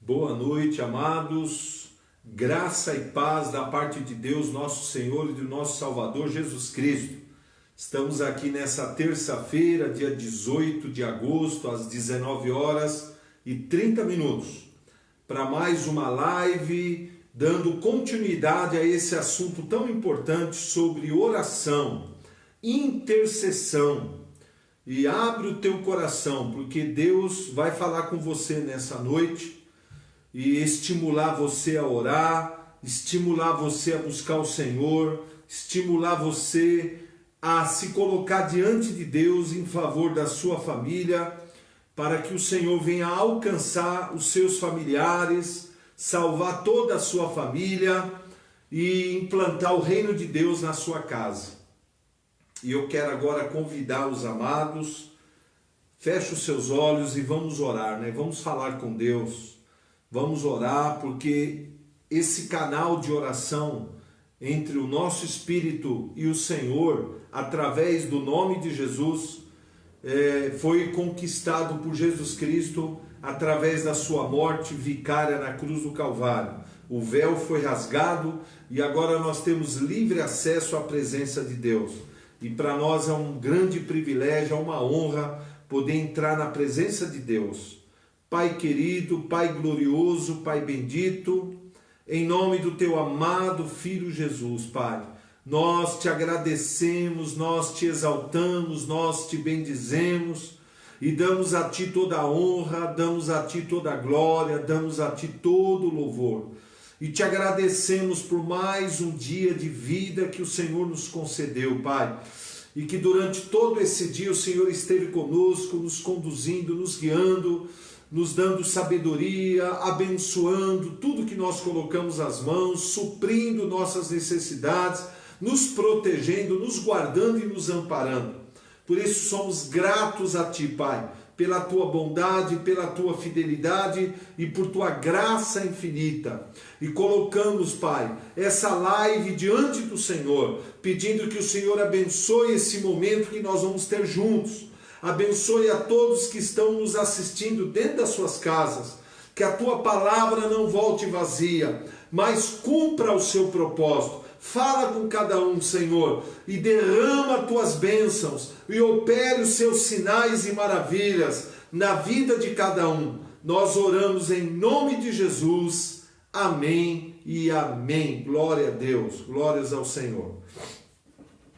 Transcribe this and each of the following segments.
Boa noite, amados. Graça e paz da parte de Deus, nosso Senhor e do nosso Salvador Jesus Cristo. Estamos aqui nessa terça-feira, dia 18 de agosto, às 19 horas e 30 minutos, para mais uma live, dando continuidade a esse assunto tão importante sobre oração, intercessão. E abre o teu coração, porque Deus vai falar com você nessa noite e estimular você a orar, estimular você a buscar o Senhor, estimular você a se colocar diante de Deus em favor da sua família, para que o Senhor venha alcançar os seus familiares, salvar toda a sua família e implantar o reino de Deus na sua casa. E eu quero agora convidar os amados, feche os seus olhos e vamos orar, né? Vamos falar com Deus. Vamos orar, porque esse canal de oração entre o nosso espírito e o Senhor, através do nome de Jesus, foi conquistado por Jesus Cristo através da sua morte vicária na cruz do Calvário. O véu foi rasgado e agora nós temos livre acesso à presença de Deus. E para nós é um grande privilégio, é uma honra poder entrar na presença de Deus. Pai querido, Pai glorioso, Pai bendito, em nome do Teu amado Filho Jesus, Pai, nós Te agradecemos, nós Te exaltamos, nós Te bendizemos e damos a Ti toda a honra, damos a Ti toda a glória, damos a Ti todo o louvor. E Te agradecemos por mais um dia de vida que o Senhor nos concedeu, Pai. E que durante todo esse dia o Senhor esteve conosco, nos conduzindo, nos guiando, nos dando sabedoria, abençoando tudo que nós colocamos às mãos, suprindo nossas necessidades, nos protegendo, nos guardando e nos amparando. Por isso somos gratos a Ti, Pai, pela Tua bondade, pela Tua fidelidade e por Tua graça infinita. E colocamos, Pai, essa live diante do Senhor, pedindo que o Senhor abençoe esse momento que nós vamos ter juntos. Abençoe a todos que estão nos assistindo dentro das suas casas. Que a Tua palavra não volte vazia, mas cumpra o seu propósito. Fala com cada um, Senhor, e derrama Tuas bênçãos e opere os Seus sinais e maravilhas na vida de cada um. Nós oramos em nome de Jesus. Amém e amém. Glória a Deus, glórias ao Senhor.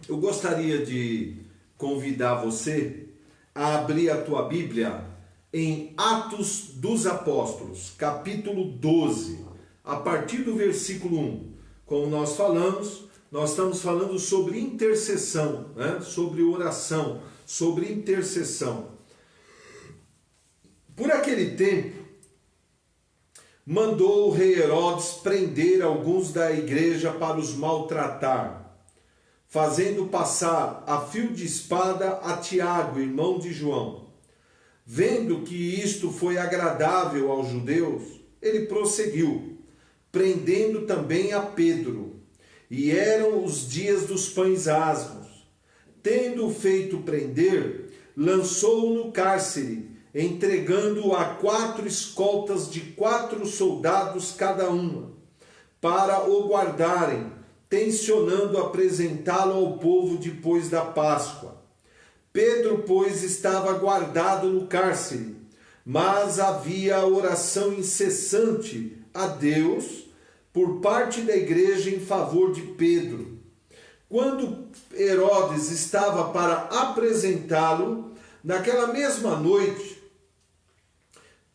Eu gostaria de convidar você a abrir a tua Bíblia em Atos dos Apóstolos, capítulo 12, a partir do versículo 1. Como nós falamos, nós estamos falando sobre intercessão, né? Sobre oração, sobre intercessão. Por aquele tempo, mandou o rei Herodes prender alguns da igreja para os maltratar, fazendo passar a fio de espada a Tiago, irmão de João. Vendo que isto foi agradável aos judeus, ele prosseguiu, prendendo também a Pedro. E eram os dias dos pães asmos. Tendo-o feito prender, lançou-o no cárcere, entregando-o a 4 escoltas de 4 soldados cada uma, para o guardarem, tencionando apresentá-lo ao povo depois da Páscoa. Pedro, pois, estava guardado no cárcere, mas havia oração incessante a Deus por parte da igreja em favor de Pedro. Quando Herodes estava para apresentá-lo, naquela mesma noite,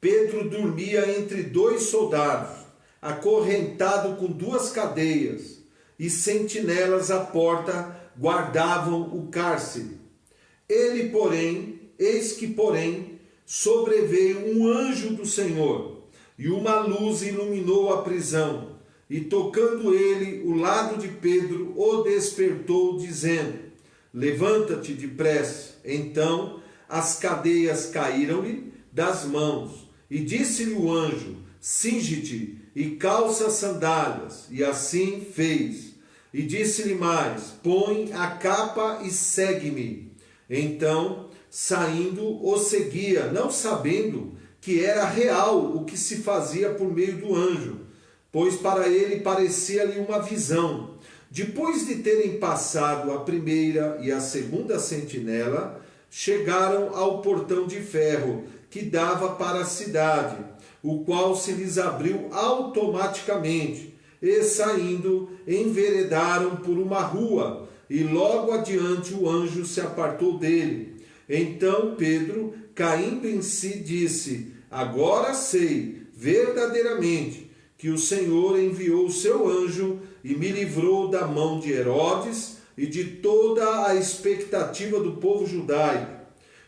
Pedro dormia entre 2 soldados, acorrentado com 2 cadeias, e sentinelas à porta guardavam o cárcere. Eis que, sobreveio um anjo do Senhor, e uma luz iluminou a prisão, e tocando ele o lado de Pedro, o despertou, dizendo: levanta-te depressa. Então as cadeias caíram-lhe das mãos, e disse-lhe o anjo: cinge-te e calça as sandálias. E assim fez. E disse-lhe mais: põe a capa e segue-me. Então, saindo, o seguia, não sabendo que era real o que se fazia por meio do anjo, pois para ele parecia-lhe uma visão. Depois de terem passado a primeira e a segunda sentinela, chegaram ao portão de ferro que dava para a cidade, o qual se lhes abriu automaticamente, e saindo, enveredaram por uma rua, e logo adiante o anjo se apartou dele. Então Pedro, caindo em si, disse: agora sei verdadeiramente que o Senhor enviou o seu anjo e me livrou da mão de Herodes e de toda a expectativa do povo judaico.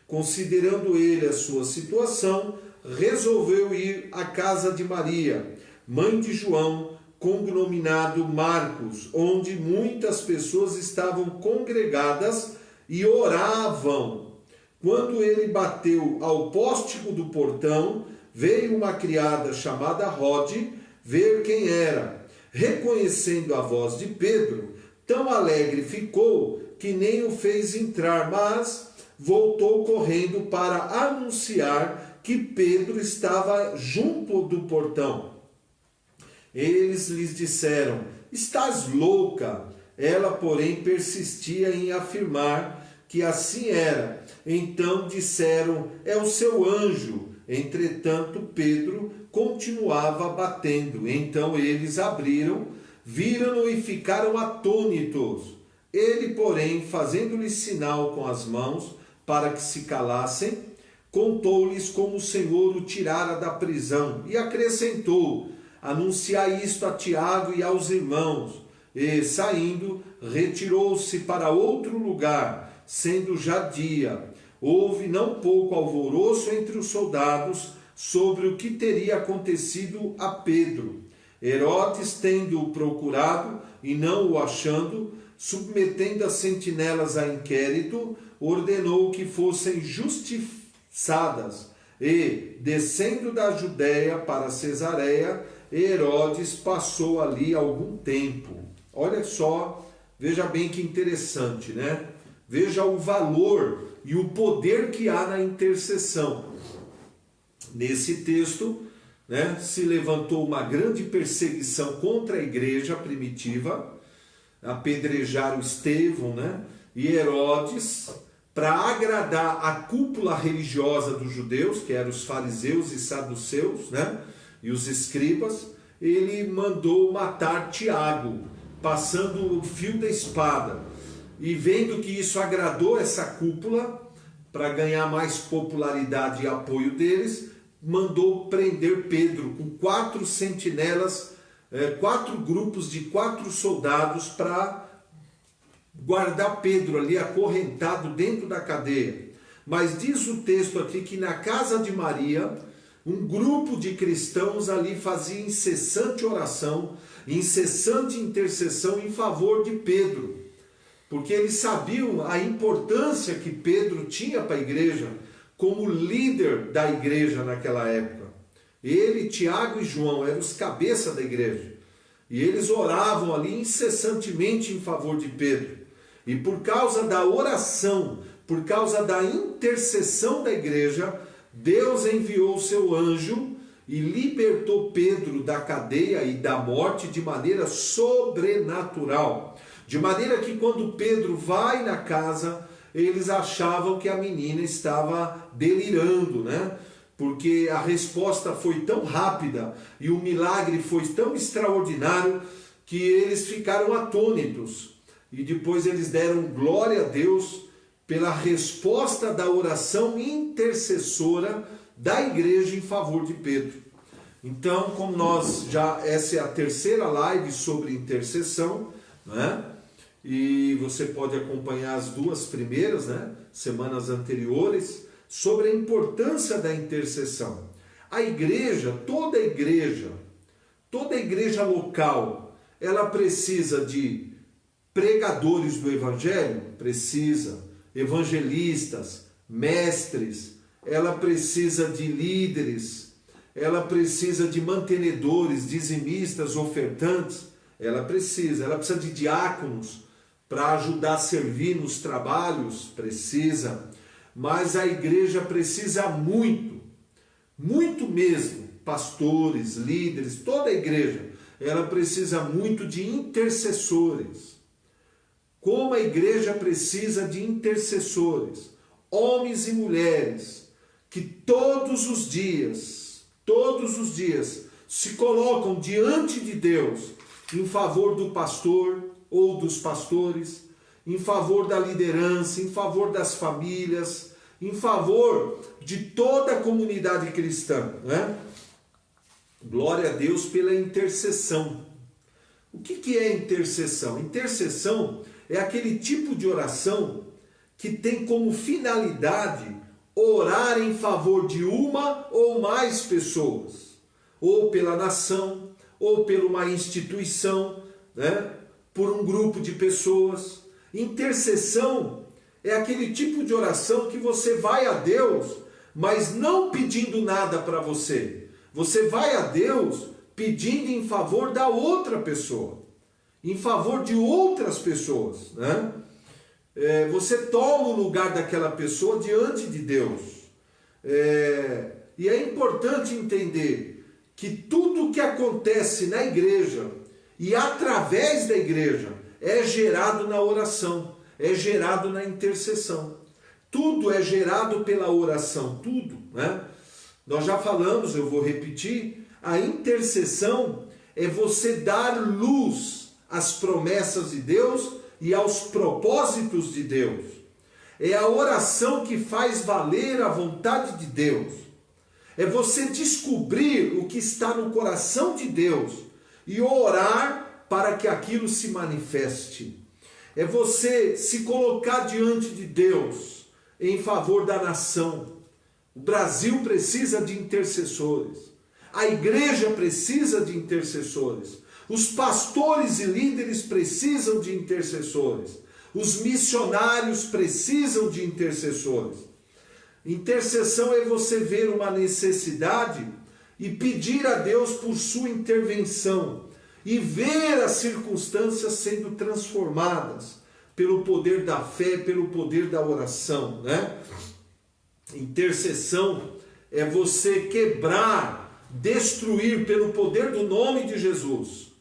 Considerando ele a sua situação, resolveu ir à casa de Maria, mãe de João, cognominado Marcos, onde muitas pessoas estavam congregadas e oravam. Quando ele bateu ao pórtico do portão, veio uma criada chamada Rode ver quem era. Reconhecendo a voz de Pedro, tão alegre ficou que nem o fez entrar, mas voltou correndo para anunciar que Pedro estava junto do portão. Eles lhes disseram: estás louca? Ela, porém, persistia em afirmar que assim era. Então disseram: é o seu anjo. Entretanto, Pedro continuava batendo. Então eles abriram, viram-no e ficaram atônitos. Ele, porém, fazendo-lhes sinal com as mãos para que se calassem, contou-lhes como o Senhor o tirara da prisão e acrescentou: anunciai isto a Tiago e aos irmãos. E, saindo, retirou-se para outro lugar, sendo já dia. Houve não pouco alvoroço entre os soldados sobre o que teria acontecido a Pedro. Herodes, tendo-o procurado e não o achando, submetendo as sentinelas a inquérito, ordenou que fossem justiçadas. E, descendo da Judéia para Cesareia, Herodes passou ali algum tempo. Olha só, veja bem que interessante, né? Veja o valor e o poder que há na intercessão. Nesse texto, né, se levantou uma grande perseguição contra a igreja primitiva, apedrejaram Estevão, né? E Herodes, para agradar a cúpula religiosa dos judeus, que eram os fariseus e saduceus, né? E os escribas, ele mandou matar Tiago, passando o fio da espada. E vendo que isso agradou essa cúpula, para ganhar mais popularidade e apoio deles, mandou prender Pedro com 4 sentinelas, 4 grupos de 4 soldados para guardar Pedro ali acorrentado dentro da cadeia. Mas diz o texto aqui que na casa de Maria, um grupo de cristãos ali fazia incessante oração, incessante intercessão em favor de Pedro, porque eles sabiam a importância que Pedro tinha para a igreja como líder da igreja naquela época. Ele, Tiago e João eram os cabeças da igreja, e eles oravam ali incessantemente em favor de Pedro. E por causa da oração, por causa da intercessão da igreja, Deus enviou o seu anjo e libertou Pedro da cadeia e da morte de maneira sobrenatural. De maneira que quando Pedro vai na casa, eles achavam que a menina estava delirando, né? Porque a resposta foi tão rápida e o milagre foi tão extraordinário que eles ficaram atônitos. E depois eles deram glória a Deus pela resposta da oração intercessora da igreja em favor de Pedro. Então, como essa é a terceira live sobre intercessão, né? E você pode acompanhar as 2 primeiras, né, semanas anteriores, sobre a importância da intercessão. A igreja, toda igreja local, ela precisa de pregadores do evangelho? Precisa. Evangelistas, mestres, ela precisa de líderes, ela precisa de mantenedores, dizimistas, ofertantes, ela precisa de diáconos para ajudar a servir nos trabalhos, precisa. Mas a igreja precisa muito muito mesmo, pastores, líderes, toda a igreja, ela precisa muito de intercessores. Como a igreja precisa de intercessores, homens e mulheres, que todos os dias, se colocam diante de Deus em favor do pastor ou dos pastores, em favor da liderança, em favor das famílias, em favor de toda a comunidade cristã, né? Glória a Deus pela intercessão. O que é intercessão? Intercessão é aquele tipo de oração que tem como finalidade orar em favor de uma ou mais pessoas, ou pela nação, ou por uma instituição, né? Por um grupo de pessoas. Intercessão é aquele tipo de oração que você vai a Deus, mas não pedindo nada para você. Você vai a Deus pedindo em favor da outra pessoa, em favor de outras pessoas, né? Você toma o lugar daquela pessoa diante de Deus. E é importante entender que tudo o que acontece na igreja e através da igreja é gerado na oração, é gerado na intercessão. Tudo é gerado pela oração, tudo, né? Nós já falamos, eu vou repetir, a intercessão é você dar luz às promessas de Deus e aos propósitos de Deus. É a oração que faz valer a vontade de Deus. É você descobrir o que está no coração de Deus e orar para que aquilo se manifeste. É você se colocar diante de Deus em favor da nação. O Brasil precisa de intercessores. A igreja precisa de intercessores. Os pastores e líderes precisam de intercessores. Os missionários precisam de intercessores. Intercessão é você ver uma necessidade e pedir a Deus por sua intervenção e ver as circunstâncias sendo transformadas pelo poder da fé, pelo poder da oração, né? Intercessão é você quebrar, destruir pelo poder do nome de Jesus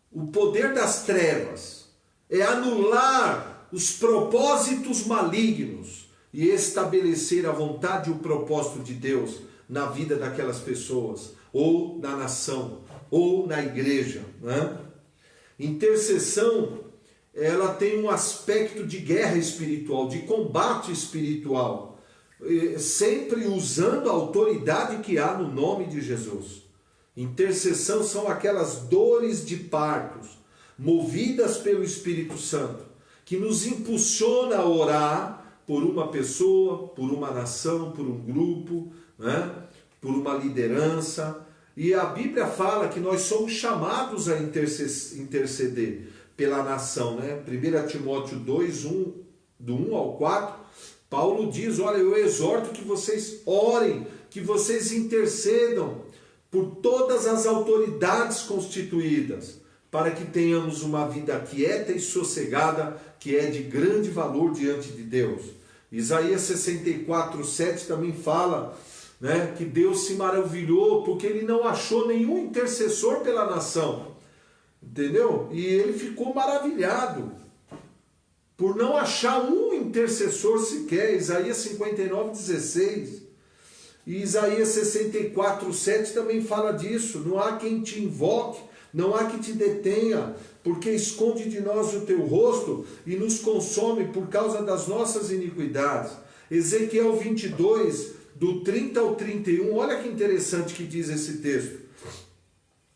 o poder das trevas, é anular os propósitos malignos e estabelecer a vontade e o propósito de Deus na vida daquelas pessoas, ou na nação, ou na igreja, né? Intercessão, ela tem um aspecto de guerra espiritual, de combate espiritual, sempre usando a autoridade que há no nome de Jesus. Intercessão são aquelas dores de partos, movidas pelo Espírito Santo, que nos impulsiona a orar por uma pessoa, por uma nação, por um grupo, né? Por uma liderança. E a Bíblia fala que nós somos chamados a interceder pela nação, né? 1 Timóteo 2, do 1 ao 4, Paulo diz, olha, eu exorto que vocês orem, que vocês intercedam por todas as autoridades constituídas, para que tenhamos uma vida quieta e sossegada, que é de grande valor diante de Deus. Isaías 64, 7 também fala, né, que Deus se maravilhou porque ele não achou nenhum intercessor pela nação, entendeu? E ele ficou maravilhado por não achar um intercessor sequer. Isaías 59, 16 e Isaías 64, 7 também fala disso. Não há quem te invoque, não há que te detenha, porque esconde de nós o teu rosto e nos consome por causa das nossas iniquidades. Ezequiel 22, do 30 ao 31, olha que interessante que diz esse texto.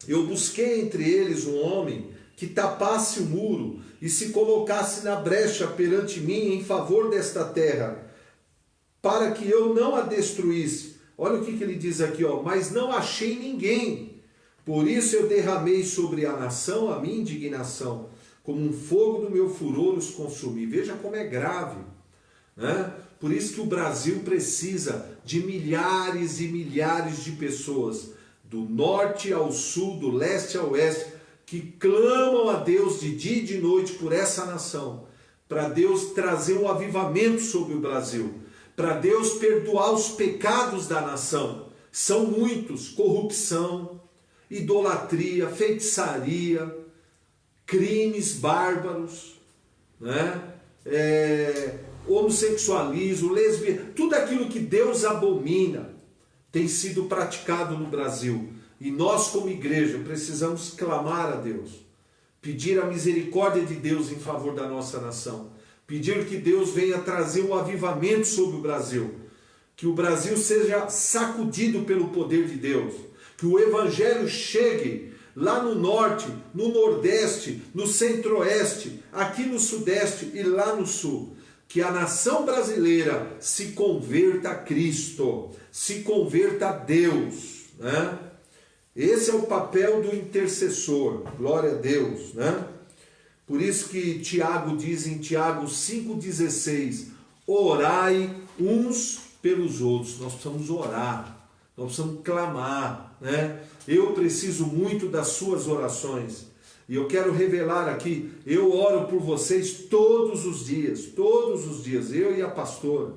Eu busquei entre eles um homem que tapasse o muro e se colocasse na brecha perante mim em favor desta terra, para que eu não a destruísse. Olha o que ele diz aqui, ó, mas não achei ninguém. Por isso eu derramei sobre a nação a minha indignação, como um fogo do meu furor os consumi. Veja como é grave, né? Por isso que o Brasil precisa de milhares e milhares de pessoas, do norte ao sul, do leste ao oeste, que clamam a Deus de dia e de noite por essa nação, para Deus trazer um avivamento sobre o Brasil, para Deus perdoar os pecados da nação, São muitos: corrupção, idolatria, feitiçaria, crimes bárbaros, né? Homossexualismo, lesbianismo, tudo aquilo que Deus abomina tem sido praticado no Brasil. E nós, como igreja, precisamos clamar a Deus, pedir a misericórdia de Deus em favor da nossa nação, pedir que Deus venha trazer um avivamento sobre o Brasil, que o Brasil seja sacudido pelo poder de Deus, que o Evangelho chegue lá no norte, no nordeste, no centro-oeste, aqui no sudeste e lá no sul. Que a nação brasileira se converta a Cristo, se converta a Deus, né? Esse é o papel do intercessor, glória a Deus, né? Por isso que Tiago diz em Tiago 5,16, orai uns pelos outros. Nós precisamos orar, nós precisamos clamar, né? Eu preciso muito das suas orações. E eu quero revelar aqui, eu oro por vocês todos os dias, eu e a pastora.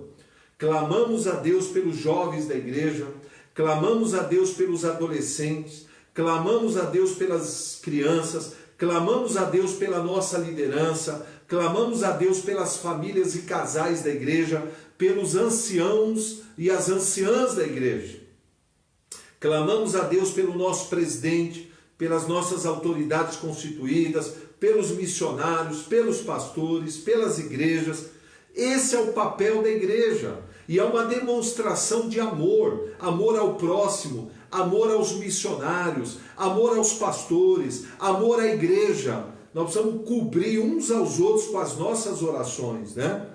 Clamamos a Deus pelos jovens da igreja, clamamos a Deus pelos adolescentes, clamamos a Deus pelas crianças, clamamos a Deus pela nossa liderança, clamamos a Deus pelas famílias e casais da igreja, pelos anciãos e as anciãs da igreja. Clamamos a Deus pelo nosso presidente, pelas nossas autoridades constituídas, pelos missionários, pelos pastores, pelas igrejas. Esse é o papel da igreja. E é uma demonstração de amor, amor ao próximo, amor aos missionários, amor aos pastores, amor à igreja. Nós precisamos cobrir uns aos outros com as nossas orações, né?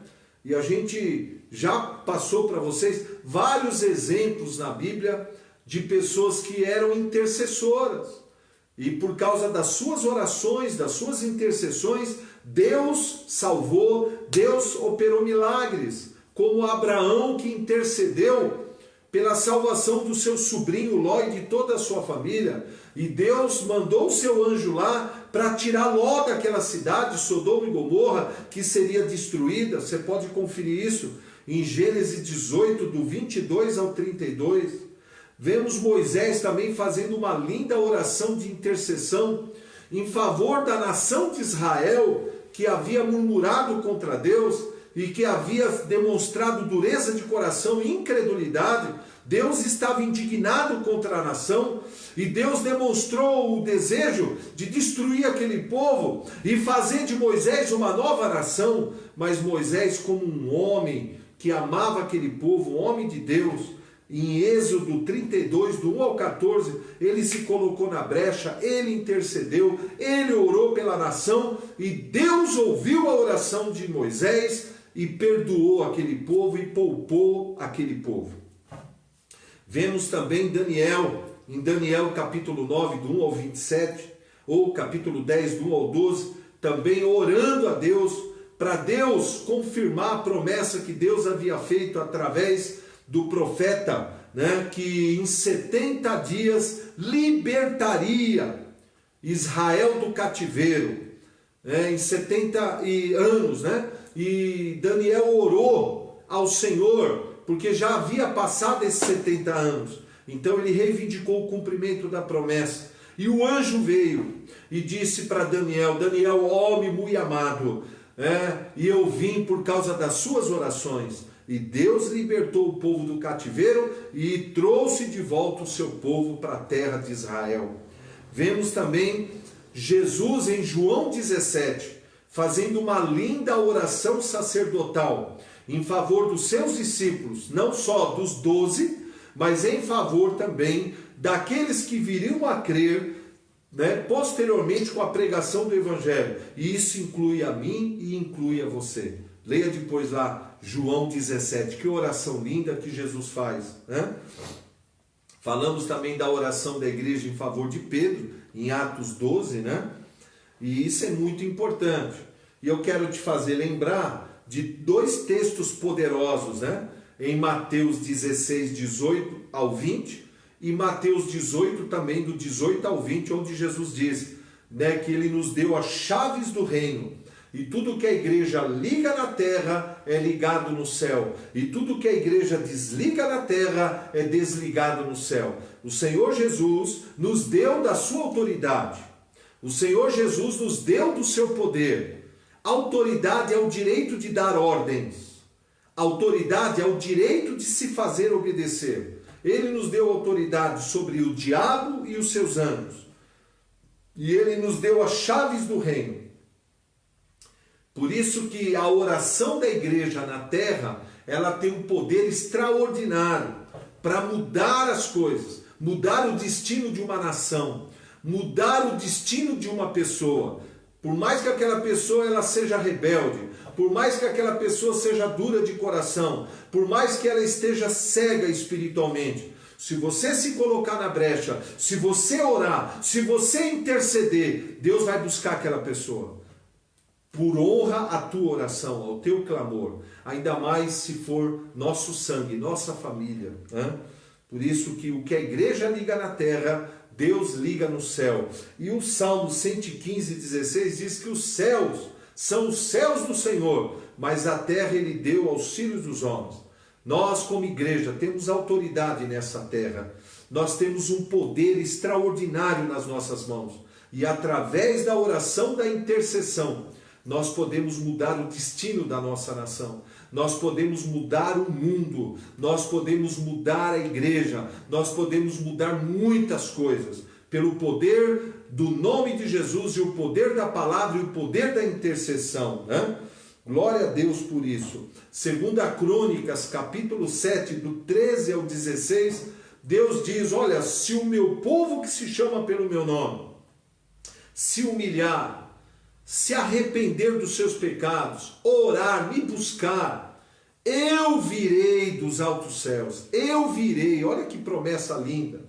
E a gente já passou para vocês vários exemplos na Bíblia de pessoas que eram intercessoras. E por causa das suas orações, das suas intercessões, Deus salvou, Deus operou milagres. Como Abraão, que intercedeu pela salvação do seu sobrinho Ló e de toda a sua família. E Deus mandou o seu anjo lá para tirar Ló daquela cidade, Sodoma e Gomorra, que seria destruída. Você pode conferir isso em Gênesis 18, do 22 ao 32. Vemos Moisés também fazendo uma linda oração de intercessão em favor da nação de Israel, que havia murmurado contra Deus e que havia demonstrado dureza de coração e incredulidade. Deus estava indignado contra a nação e Deus demonstrou o desejo de destruir aquele povo e fazer de Moisés uma nova nação. Mas Moisés, como um homem que amava aquele povo, um homem de Deus, em Êxodo 32, do 1 ao 14, ele se colocou na brecha, ele intercedeu, ele orou pela nação e Deus ouviu a oração de Moisés e perdoou aquele povo e poupou aquele povo. Vemos também Daniel, em Daniel capítulo 9, do 1 ao 27, ou capítulo 10, do 1 ao 12, também orando a Deus, para Deus confirmar a promessa que Deus havia feito através do profeta, né, que em 70 dias libertaria Israel do cativeiro, em 70 anos, né? E Daniel orou ao Senhor, porque já havia passado esses 70 anos, então ele reivindicou o cumprimento da promessa, e o anjo veio e disse para Daniel: Daniel, homem muito amado, e eu vim por causa das suas orações. E Deus libertou o povo do cativeiro e trouxe de volta o seu povo para a terra de Israel. Vemos também Jesus em João 17, fazendo uma linda oração sacerdotal em favor dos seus discípulos, não só dos 12, mas em favor também daqueles que viriam a crer, né, posteriormente com a pregação do Evangelho. E isso inclui a mim e inclui a você. Leia depois lá João 17, que oração linda que Jesus faz, né? Falamos também da oração da igreja em favor de Pedro, em Atos 12, né? E isso é muito importante. E eu quero te fazer lembrar de dois textos poderosos, né? Em Mateus 16, 18 ao 20, e Mateus 18 também, do 18 ao 20, onde Jesus diz, né, que ele nos deu as chaves do reino. E tudo que a igreja liga na terra é ligado no céu. E tudo que a igreja desliga na terra é desligado no céu. O Senhor Jesus nos deu da sua autoridade. O Senhor Jesus nos deu do seu poder. Autoridade é o direito de dar ordens. Autoridade é o direito de se fazer obedecer. Ele nos deu autoridade sobre o diabo e os seus anjos. E ele nos deu as chaves do reino. Por isso que a oração da igreja na terra, ela tem um poder extraordinário para mudar as coisas, mudar o destino de uma nação, mudar o destino de uma pessoa. Por mais que aquela pessoa ela seja rebelde, por mais que aquela pessoa seja dura de coração, por mais que ela esteja cega espiritualmente, se você se colocar na brecha, se você orar, se você interceder, Deus vai buscar aquela pessoa. Por honra à tua oração, ao teu clamor, ainda mais se for nosso sangue, nossa família. Né? Por isso que o que a igreja liga na terra, Deus liga no céu. E o Salmo 115:16 diz que os céus são os céus do Senhor, mas a terra ele deu aos filhos dos homens. Nós, como igreja, temos autoridade nessa terra. Nós temos um poder extraordinário nas nossas mãos. E através da oração da intercessão, nós podemos mudar o destino da nossa nação. Nós podemos mudar o mundo. Nós podemos mudar a igreja. Nós podemos mudar muitas coisas. Pelo poder do nome de Jesus e o poder da palavra e o poder da intercessão. Né? Glória a Deus por isso. 2 Crônicas, capítulo 7, do 13 ao 16, Deus diz, olha, se o meu povo que se chama pelo meu nome, se humilhar, se arrepender dos seus pecados, orar, me buscar, eu virei dos altos céus, eu virei, olha que promessa linda,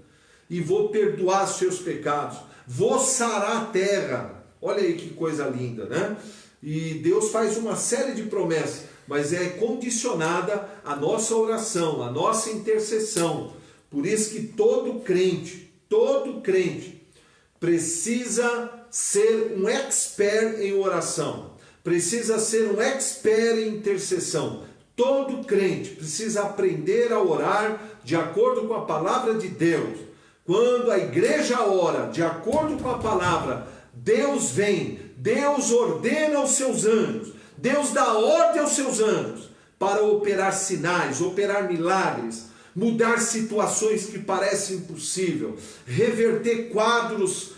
e vou perdoar seus pecados, vou sarar a terra, olha aí que coisa linda, né? E Deus faz uma série de promessas, mas é condicionada à nossa oração, à nossa intercessão. Por isso que todo crente precisa ser um expert em oração, precisa ser um expert em intercessão. Todo crente precisa aprender a orar de acordo com a palavra de Deus. Quando a igreja ora de acordo com a palavra, Deus vem, Deus ordena aos seus anjos, Deus dá ordem aos seus anjos para operar sinais, operar milagres, mudar situações que parecem impossíveis, reverter quadros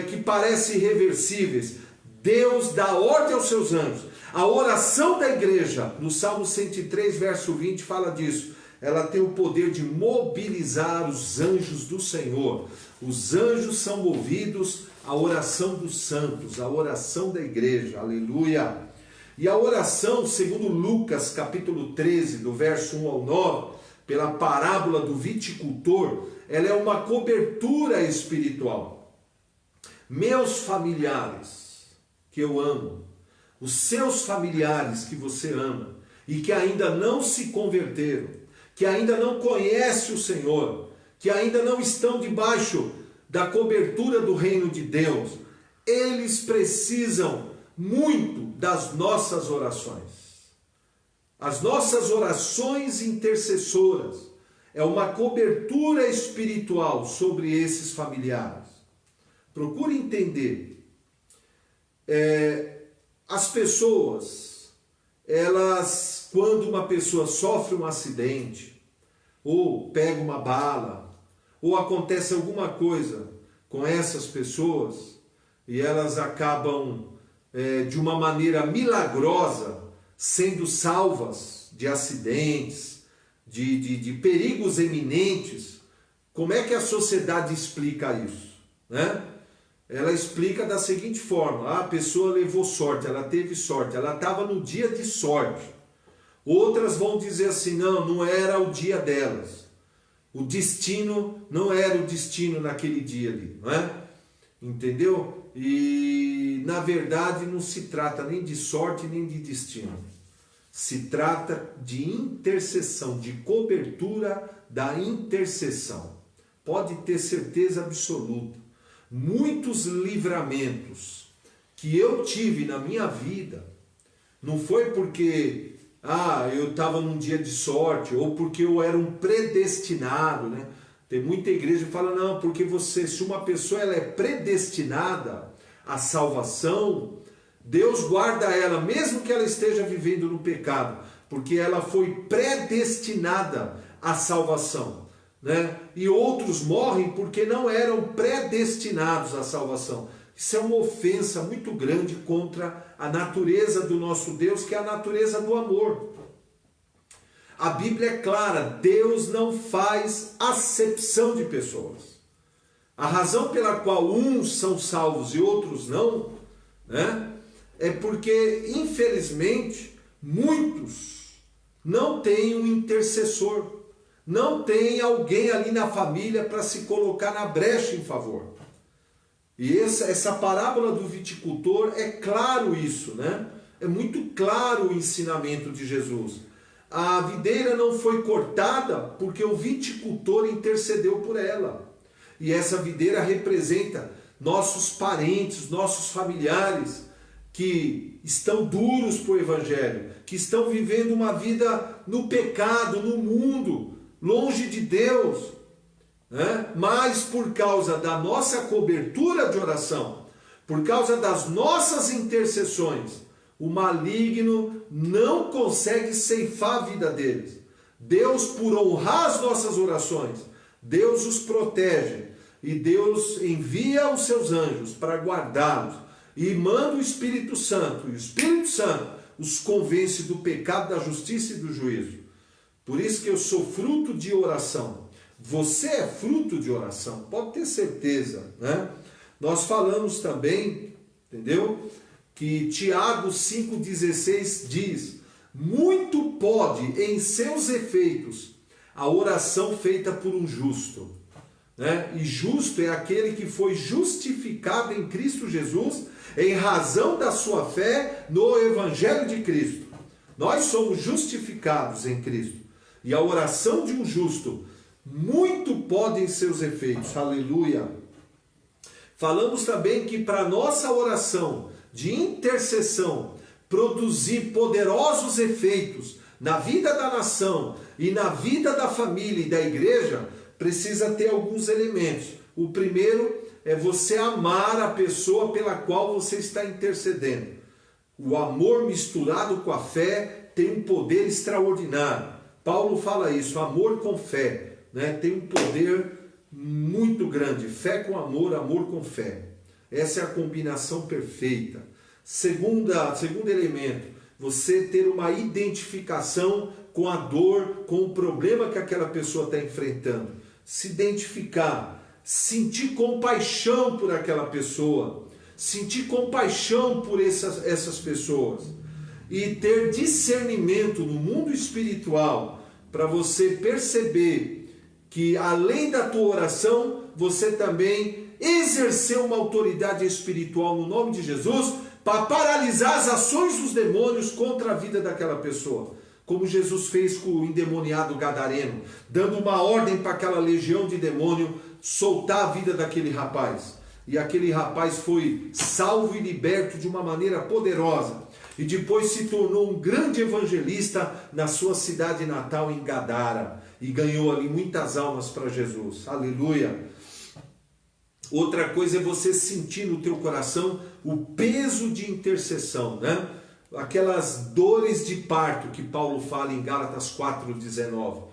que parecem irreversíveis. Deus dá ordem aos seus anjos. A oração da igreja, no Salmo 103, verso 20, fala disso. Ela tem o poder de mobilizar os anjos do Senhor. Os anjos são movidos à oração dos santos, à oração da igreja. Aleluia! E a oração, segundo Lucas, capítulo 13, do verso 1 ao 9, pela parábola do viticultor, ela é uma cobertura espiritual. Meus familiares, que eu amo, os seus familiares que você ama, e que ainda não se converteram, que ainda não conhecem o Senhor, que ainda não estão debaixo da cobertura do reino de Deus, eles precisam muito das nossas orações. As nossas orações intercessoras é uma cobertura espiritual sobre esses familiares. Procure entender. As pessoas, elas, quando uma pessoa sofre um acidente, ou pega uma bala, ou acontece alguma coisa com essas pessoas, e elas acabam de uma maneira milagrosa sendo salvas de acidentes, de perigos eminentes, como é que a sociedade explica isso? Né? Ela explica da seguinte forma: a pessoa levou sorte, ela teve sorte, ela estava no dia de sorte. Outras vão dizer assim, não era o dia delas. O destino não era o destino naquele dia ali, não é? Entendeu? E na verdade não se trata nem de sorte nem de destino. Se trata de intercessão, de cobertura da intercessão. Pode ter certeza absoluta. Muitos livramentos que eu tive na minha vida, não foi porque eu estava num dia de sorte, ou porque eu era um predestinado, né? Tem muita igreja que fala, não, porque se uma pessoa ela é predestinada à salvação, Deus guarda ela, mesmo que ela esteja vivendo no pecado, porque ela foi predestinada à salvação, né? E outros morrem porque não eram predestinados à salvação. Isso é uma ofensa muito grande contra a natureza do nosso Deus, que é a natureza do amor. A Bíblia é clara, Deus não faz acepção de pessoas. A razão pela qual uns são salvos e outros não, né, é porque, infelizmente, muitos não têm um intercessor, não tem alguém ali na família para se colocar na brecha em favor. E essa parábola do viticultor é claro isso, né? É muito claro o ensinamento de Jesus. A videira não foi cortada porque o viticultor intercedeu por ela. E essa videira representa nossos parentes, nossos familiares, que estão duros para o Evangelho, que estão vivendo uma vida no pecado, no mundo, longe de Deus, né? Mas por causa da nossa cobertura de oração, por causa das nossas intercessões, o maligno não consegue ceifar a vida deles. Deus, por honrar as nossas orações, Deus os protege e Deus envia os seus anjos para guardá-los e manda o Espírito Santo, e o Espírito Santo os convence do pecado, da justiça e do juízo. Por isso que eu sou fruto de oração. Você é fruto de oração, pode ter certeza, né? Nós falamos também, entendeu? Que Tiago 5,16 diz: muito pode em seus efeitos a oração feita por um justo, né? E justo é aquele que foi justificado em Cristo Jesus em razão da sua fé no Evangelho de Cristo. Nós somos justificados em Cristo. E a oração de um justo muito pode em seus efeitos. Aleluia! Falamos também que para nossa oração de intercessão produzir poderosos efeitos na vida da nação e na vida da família e da igreja, precisa ter alguns elementos. O primeiro é você amar a pessoa pela qual você está intercedendo. O amor misturado com a fé tem um poder extraordinário. Paulo fala isso, amor com fé, né? Tem um poder muito grande. Fé com amor, amor com fé. Essa é a combinação perfeita. Segundo elemento, você ter uma identificação com a dor, com o problema que aquela pessoa está enfrentando. Se identificar, sentir compaixão por aquela pessoa, sentir compaixão por essas pessoas e ter discernimento no mundo espiritual para você perceber que além da tua oração, você também exerceu uma autoridade espiritual no nome de Jesus para paralisar as ações dos demônios contra a vida daquela pessoa. Como Jesus fez com o endemoniado gadareno, dando uma ordem para aquela legião de demônio soltar a vida daquele rapaz. E aquele rapaz foi salvo e liberto de uma maneira poderosa. E depois se tornou um grande evangelista na sua cidade natal em Gadara. E ganhou ali muitas almas para Jesus. Aleluia! Outra coisa é você sentir no teu coração o peso de intercessão, né? Aquelas dores de parto que Paulo fala em Gálatas 4,19.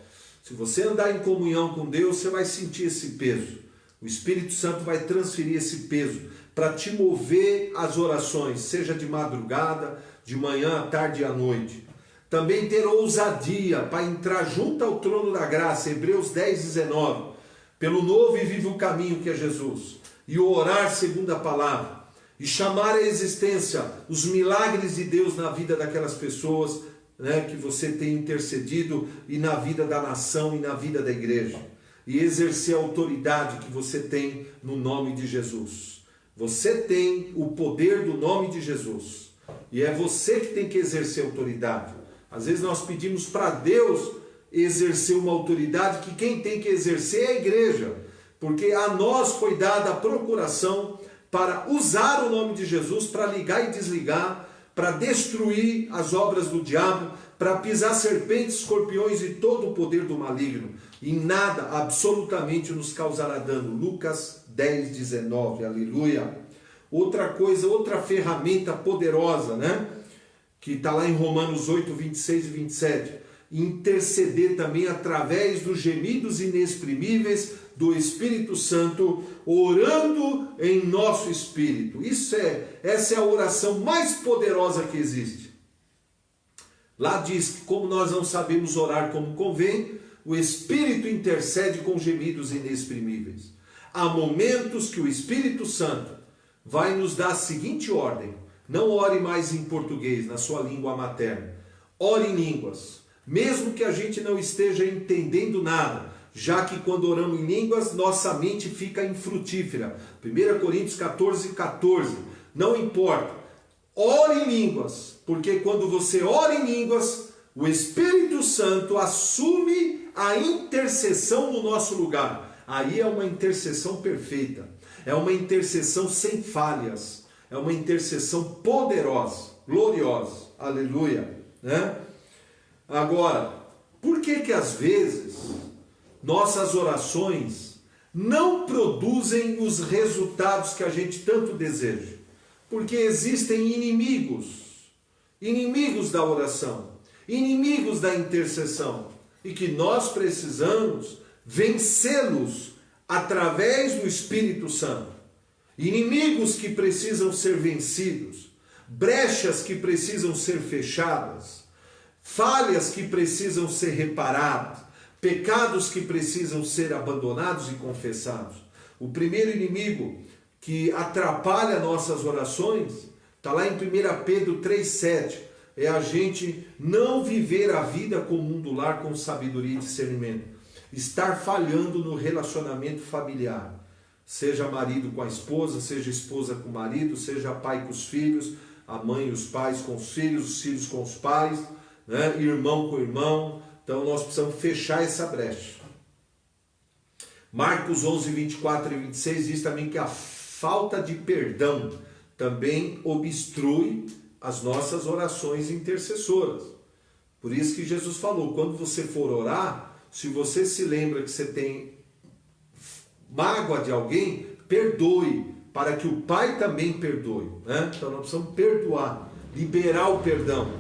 Se você andar em comunhão com Deus, você vai sentir esse peso. O Espírito Santo vai transferir esse peso para te mover às orações, seja de madrugada, de manhã, à tarde e à noite. Também ter ousadia para entrar junto ao trono da graça, Hebreus 10,19. Pelo novo e vivo caminho que é Jesus, e orar segundo a palavra, e chamar à existência os milagres de Deus na vida daquelas pessoas, né, que você tem intercedido, e na vida da nação e na vida da igreja, e exercer a autoridade que você tem no nome de Jesus. Você tem o poder do nome de Jesus, e é você que tem que exercer a autoridade. Às vezes nós pedimos para Deus exercer uma autoridade que quem tem que exercer é a igreja, porque a nós foi dada a procuração para usar o nome de Jesus para ligar e desligar, para destruir as obras do diabo, para pisar serpentes, escorpiões e todo o poder do maligno. E nada absolutamente nos causará dano. Lucas 10, 19, aleluia. Outra coisa, outra ferramenta poderosa, né? Que está lá em Romanos 8, 26 e 27. Interceder também através dos gemidos inexprimíveis do Espírito Santo, orando em nosso espírito. Essa é a oração mais poderosa que existe. Lá diz que como nós não sabemos orar como convém, o Espírito intercede com gemidos inexprimíveis. Há momentos que o Espírito Santo vai nos dar a seguinte ordem: não ore mais em português, na sua língua materna. Ore em línguas, mesmo que a gente não esteja entendendo nada, já que quando oramos em línguas, nossa mente fica infrutífera. 1 Coríntios 14, 14. Não importa. Ore em línguas, porque quando você ora em línguas, o Espírito Santo assume a intercessão no nosso lugar. Aí é uma intercessão perfeita. É uma intercessão sem falhas. É uma intercessão poderosa, gloriosa. Aleluia. Né? Agora, por que às vezes nossas orações não produzem os resultados que a gente tanto deseja? Porque existem inimigos da oração, inimigos da intercessão, e que nós precisamos vencê-los através do Espírito Santo. Inimigos que precisam ser vencidos, brechas que precisam ser fechadas, falhas que precisam ser reparadas, pecados que precisam ser abandonados e confessados. O primeiro inimigo que atrapalha nossas orações está lá em 1 Pedro 3,7. É a gente não viver a vida comum do lar com sabedoria e discernimento. Estar falhando no relacionamento familiar. Seja marido com a esposa, seja esposa com o marido, seja pai com os filhos, a mãe e os pais com os filhos com os pais, né? Irmão com irmão. Então nós precisamos fechar essa brecha. Marcos 11, 24 e 26 diz também que a falta de perdão também obstrui as nossas orações intercessoras. Por isso que Jesus falou, quando você for orar, se você se lembra que você tem mágoa de alguém, perdoe, para que o Pai também perdoe. Né? Então nós precisamos perdoar, liberar o perdão.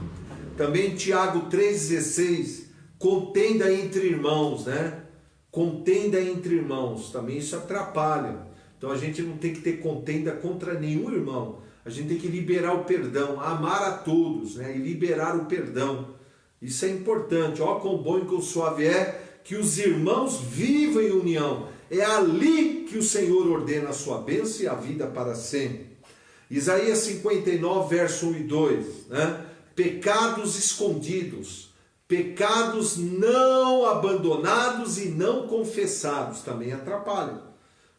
Também Tiago 3,16, contenda entre irmãos, né? Contenda entre irmãos, também isso atrapalha. Então a gente não tem que ter contenda contra nenhum irmão. A gente tem que liberar o perdão, amar a todos, né? E liberar o perdão. Isso é importante. Ó, quão bom e quão suave é que os irmãos vivam em união. É ali que o Senhor ordena a sua bênção e a vida para sempre. Isaías 59, verso 1 e 2. Né? Pecados escondidos, pecados não abandonados e não confessados também atrapalham.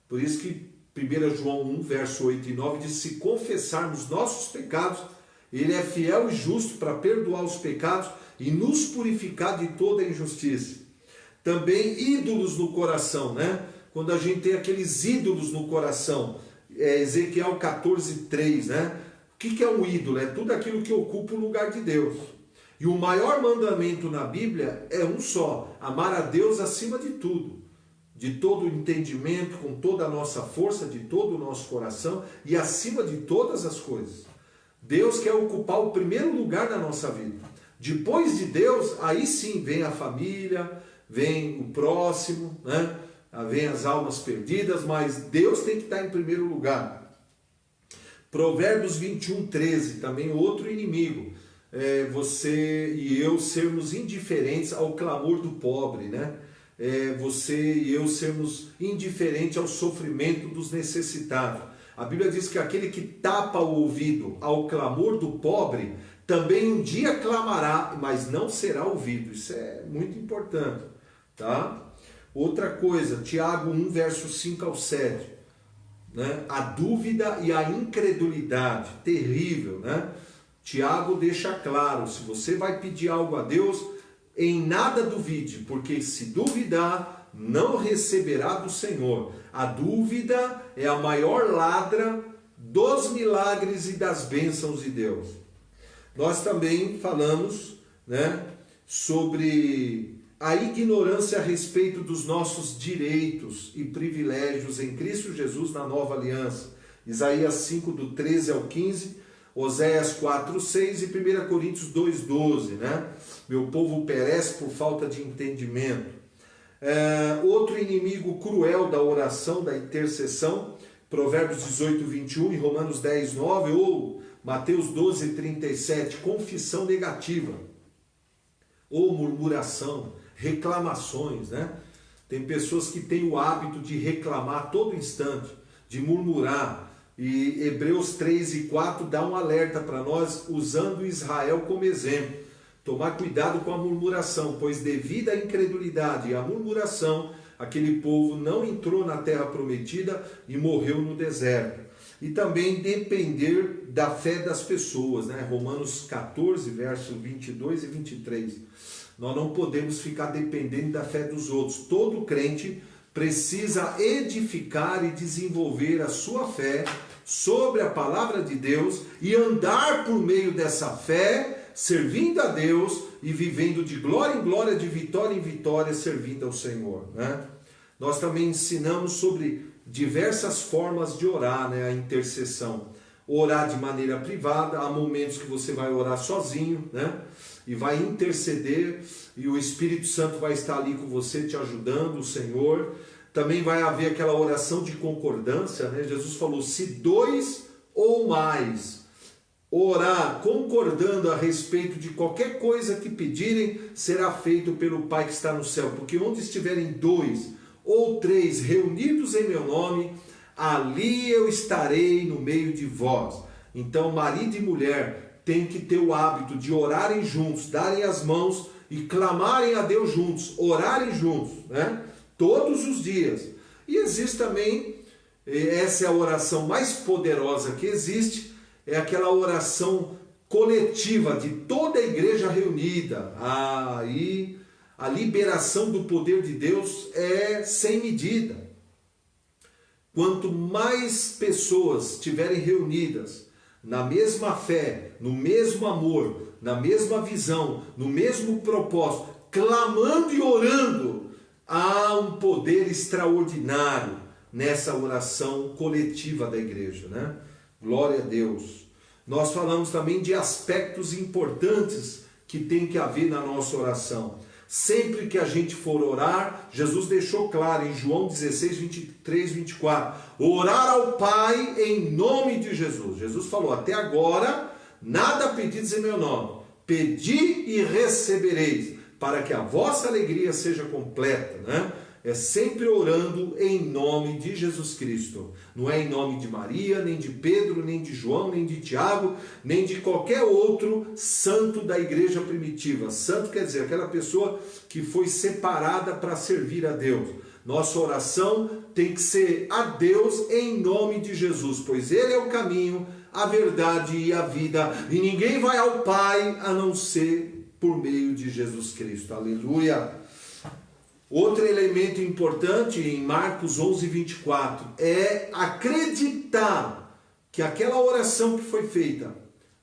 Por isso que 1 João 1, verso 8 e 9 diz: se confessarmos nossos pecados, Ele é fiel e justo para perdoar os pecados e nos purificar de toda injustiça. Também ídolos no coração, né? Quando a gente tem aqueles ídolos no coração, Ezequiel 14, 3, né? O que é um ídolo? É tudo aquilo que ocupa o lugar de Deus. E o maior mandamento na Bíblia é um só: amar a Deus acima de tudo, de todo o entendimento, com toda a nossa força, de todo o nosso coração e acima de todas as coisas. Deus quer ocupar o primeiro lugar na nossa vida. Depois de Deus, aí sim vem a família, vem o próximo, né? Vem as almas perdidas, mas Deus tem que estar em primeiro lugar. Provérbios 21, 13, também outro inimigo. Você e eu sermos indiferentes ao clamor do pobre, né? Você e eu sermos indiferentes ao sofrimento dos necessitados. A Bíblia diz que aquele que tapa o ouvido ao clamor do pobre, também um dia clamará, mas não será ouvido. Isso é muito importante, tá? Outra coisa, Tiago 1, verso 5 ao 7. Né? A dúvida e a incredulidade, terrível, né? Tiago deixa claro, se você vai pedir algo a Deus, em nada duvide, porque se duvidar, não receberá do Senhor. A dúvida é a maior ladra dos milagres e das bênçãos de Deus. Nós também falamos, né, sobre a ignorância a respeito dos nossos direitos e privilégios em Cristo Jesus na nova aliança. Isaías 5, do 13 ao 15, Oséias 4, 6 e 1 Coríntios 2, 12. Né? Meu povo perece por falta de entendimento. Outro inimigo cruel da oração, da intercessão, Provérbios 18, 21 e Romanos 10, 9, ou Mateus 12, 37, confissão negativa, ou murmuração, reclamações, né? Tem pessoas que têm o hábito de reclamar a todo instante, de murmurar, e Hebreus 3 e 4 dá um alerta para nós, usando Israel como exemplo. Tomar cuidado com a murmuração, pois devido à incredulidade e à murmuração, aquele povo não entrou na terra prometida e morreu no deserto. E também depender da fé das pessoas, né? Romanos 14, versos 22 e 23. Nós não podemos ficar dependendo da fé dos outros. Todo crente precisa edificar e desenvolver a sua fé sobre a palavra de Deus e andar por meio dessa fé, servindo a Deus e vivendo de glória em glória, de vitória em vitória, servindo ao Senhor, né? Nós também ensinamos sobre diversas formas de orar, né? A intercessão. Orar de maneira privada, há momentos que você vai orar sozinho, né? E vai interceder, e o Espírito Santo vai estar ali com você, te ajudando, o Senhor. Também vai haver aquela oração de concordância, né? Jesus falou, se 2 ou mais orar concordando a respeito de qualquer coisa que pedirem, será feito pelo Pai que está no céu. Porque onde estiverem 2 ou 3 reunidos em meu nome, ali eu estarei no meio de vós. Então, marido e mulher têm que ter o hábito de orarem juntos, darem as mãos e clamarem a Deus juntos, orarem juntos, né? Todos os dias. E existe também, essa é a oração mais poderosa que existe, é aquela oração coletiva de toda a igreja reunida. Aí a liberação do poder de Deus é sem medida. Quanto mais pessoas estiverem reunidas na mesma fé, no mesmo amor, na mesma visão, no mesmo propósito, clamando e orando, há um poder extraordinário nessa oração coletiva da igreja, né? Glória a Deus. Nós falamos também de aspectos importantes que tem que haver na nossa oração. Sempre que a gente for orar, Jesus deixou claro em João 16, 23, 24, orar ao Pai em nome de Jesus. Jesus falou, até agora, nada pedides em meu nome, pedi e recebereis, para que a vossa alegria seja completa, né? É sempre orando em nome de Jesus Cristo. Não é em nome de Maria, nem de Pedro, nem de João, nem de Tiago, nem de qualquer outro santo da igreja primitiva. Santo quer dizer aquela pessoa que foi separada para servir a Deus. Nossa oração tem que ser a Deus em nome de Jesus, pois Ele é o caminho, a verdade e a vida. E ninguém vai ao Pai a não ser por meio de Jesus Cristo. Aleluia! Outro elemento importante em Marcos 11, 24 é acreditar que aquela oração que foi feita,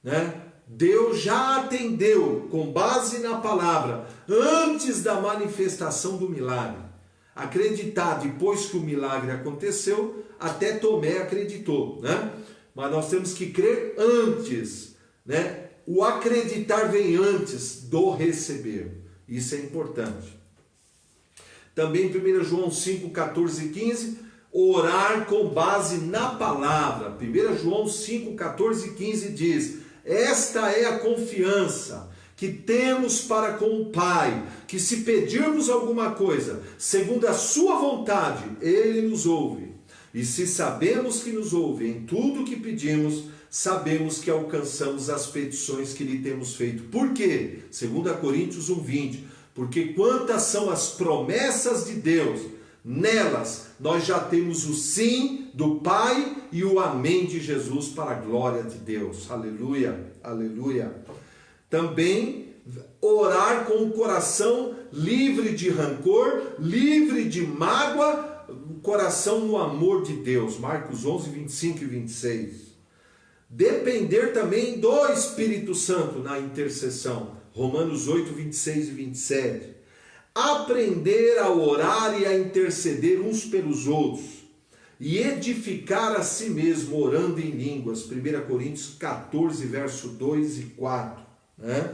né, Deus já atendeu com base na palavra antes da manifestação do milagre. Acreditar depois que o milagre aconteceu, até Tomé acreditou, né? Mas nós temos que crer antes, né? O acreditar vem antes do receber. Isso é importante. Também 1 João 5, 14 e 15, orar com base na palavra. 1 João 5, 14 e 15 diz, esta é a confiança que temos para com o Pai, que se pedirmos alguma coisa, segundo a sua vontade, Ele nos ouve. E se sabemos que nos ouve em tudo o que pedimos, sabemos que alcançamos as petições que lhe temos feito. Por quê? 2 Coríntios 1, 20. Porque quantas são as promessas de Deus, nelas nós já temos o sim do Pai e o amém de Jesus para a glória de Deus. Aleluia, aleluia. Também orar com o coração livre de rancor, livre de mágoa, coração no amor de Deus, Marcos 11, 25 e 26. Depender também do Espírito Santo na intercessão, Romanos 8, 26 e 27. Aprender a orar e a interceder uns pelos outros, e edificar a si mesmo, orando em línguas, 1 Coríntios 14, verso 2 e 4. Né?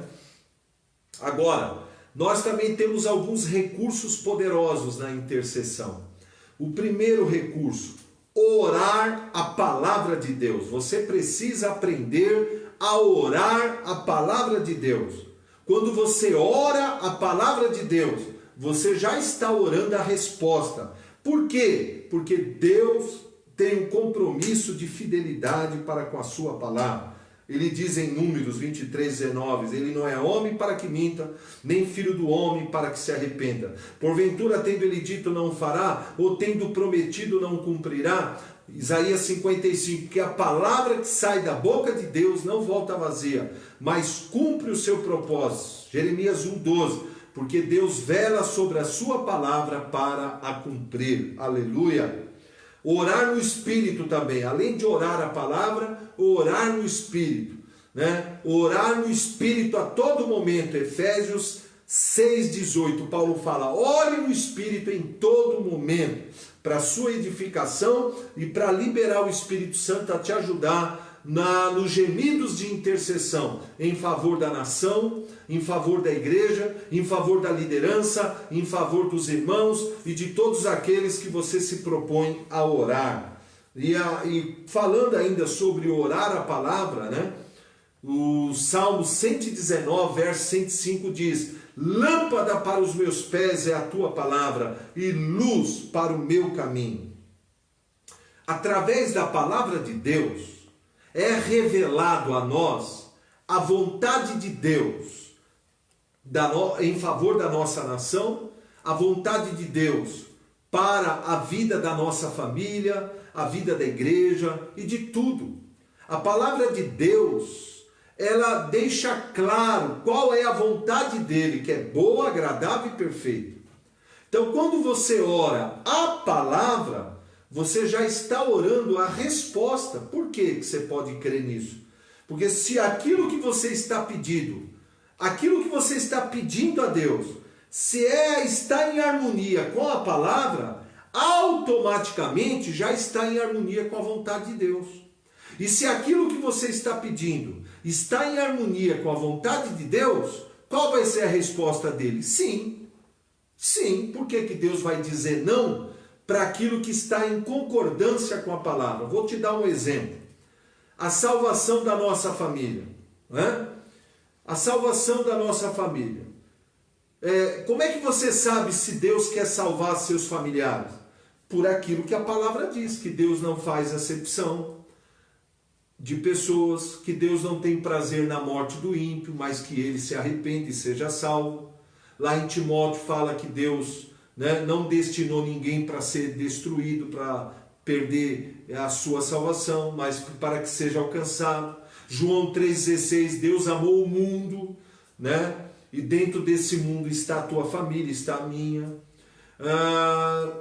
Agora, nós também temos alguns recursos poderosos na intercessão. O primeiro recurso, orar a palavra de Deus. Você precisa aprender a orar a palavra de Deus. Quando você ora a palavra de Deus, você já está orando a resposta. Por quê? Porque Deus tem um compromisso de fidelidade para com a sua palavra. Ele diz em Números 23, 19, ele não é homem para que minta, nem filho do homem para que se arrependa. Porventura, tendo ele dito, não fará, ou tendo prometido, não cumprirá. Isaías 55, que a palavra que sai da boca de Deus não volta vazia, mas cumpre o seu propósito. Jeremias 1,12, porque Deus vela sobre a sua palavra para a cumprir. Aleluia! Orar no Espírito também, além de orar a palavra, orar no Espírito, né? Orar no Espírito a todo momento. Efésios 6,18, Paulo fala, ore no Espírito em todo momento, para a sua edificação e para liberar o Espírito Santo a te ajudar nos gemidos de intercessão, em favor da nação, em favor da igreja, em favor da liderança, em favor dos irmãos e de todos aqueles que você se propõe a orar. E falando ainda sobre orar a palavra, né? O Salmo 119, verso 105 diz, lâmpada para os meus pés é a tua palavra e luz para o meu caminho. Através da palavra de Deus, é revelado a nós a vontade de Deus em favor da nossa nação, a vontade de Deus para a vida da nossa família, a vida da igreja e de tudo. A palavra de Deus, ela deixa claro qual é a vontade dele, que é boa, agradável e perfeita. Então, quando você ora a palavra, você já está orando a resposta. Por que você pode crer nisso? Porque se aquilo que você está pedindo, aquilo que você está pedindo a Deus, se está em harmonia com a palavra, automaticamente já está em harmonia com a vontade de Deus. E se aquilo que você está pedindo está em harmonia com a vontade de Deus, qual vai ser a resposta dele? Sim. Sim. Por que Deus vai dizer não para aquilo que está em concordância com a palavra? Vou te dar um exemplo. A salvação da nossa família. Né? A salvação da nossa família. Como é que você sabe se Deus quer salvar seus familiares? Por aquilo que a palavra diz, que Deus não faz acepção de pessoas, que Deus não tem prazer na morte do ímpio, mas que ele se arrepende e seja salvo. Lá em Timóteo fala que Deus, né, não destinou ninguém para ser destruído, para perder a sua salvação, mas para que seja alcançado. João 3,16, Deus amou o mundo, né? E dentro desse mundo está a tua família, está a minha.